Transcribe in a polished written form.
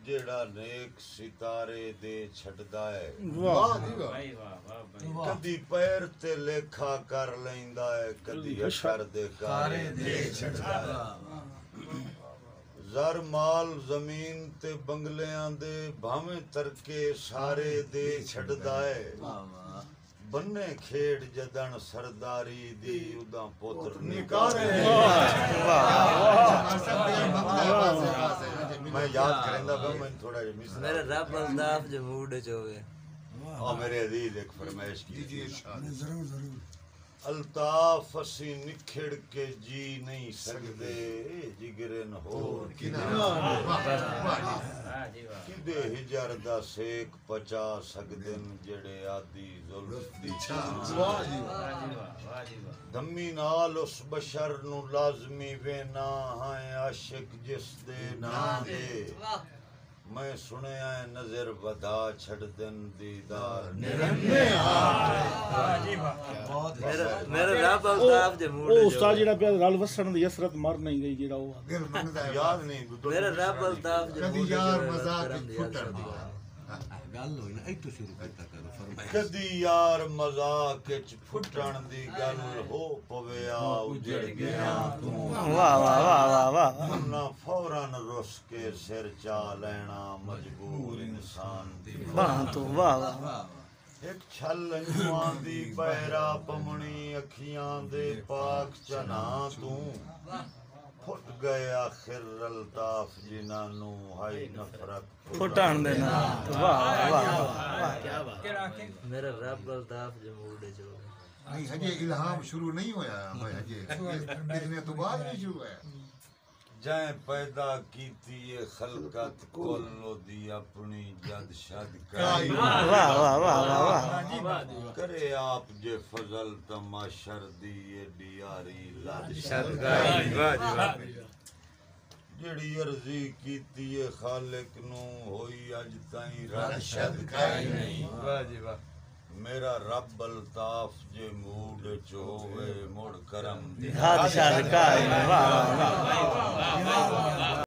जेड़ा नेक सितारे दे छड़दा है वाह कदी पैर ते लेखा कर लैंदा है कदी अशर दे कारे दे छड़दा है ज़र माल ज़मीन ते बंगलियां दे भावें तरके सारे दे छड़दा है बन्ने खेड़ जदन सरदारी दी उदा पुत्र निकारे मैं याद करेंदा बा मैं थोड़ा जिहा मिस मेरे रब अल्ताफ जो मूड च होवे और मेरे अजीज एक फरमाइश की जी जरूर जरूर अल्ताफ असी निखड़ के जी नहीं सकदे जिगरन होर किदे हिजर दा सेक पचा सकदन जेड़े आदि जुल्फ दी धम्मी नाल उस बशर नु लाजमी वेना हाय आशिक जिस दे ना दे मैं सुनिया नजर वधा छड़ दिन दीदार निरन्ने मेरे रब अल्ताफ जे मूड ओ उस्ताद जेड़ा पे रल वसण दी असरत मर नहीं गई जेड़ा ओ दिल मंगदा है याद नहीं मेरे रब अल्ताफ जे कदी मूड यार मजाक फुटण दी गल होई ना इतो शुरू करता करो फरमाइश कदी यार मजाक च फुटण दी गल हो पविया उजड़ गया तू वाह वाह वाह वाह वाह ना फौरन रुस के सिर चा लेना मजबूर इंसान दी वाह तो वाह वाह एक छल अंजुआं दी बहरा पमणी अखियां दे पाक चना तू फुट गए आखिर अल्ताफ जिन्हां नू हाई नफरत फुटान देना वाह वाह वाह क्या बात मेरे रब अल्ताफ जे मूड च होवे नहीं हजे इल्हाम शुरू नहीं होया भाई हजे इतने तो बाद नहीं शुरू है जै पैदा कीती ये खलकत कोलो दी अपनी जद शद काई वाह वाह वाह वाह करे आप जे फजल तमाशर दी ये डियारी लद शद जेड़ी अर्जी कीती ये खालिक नू होई अज ताईं रद शद काई नहीं वाह जी वाह मेरा रब अल्ताफ जे मूड च होवे मुड़ करम दी हाथ शाद का वाह वाह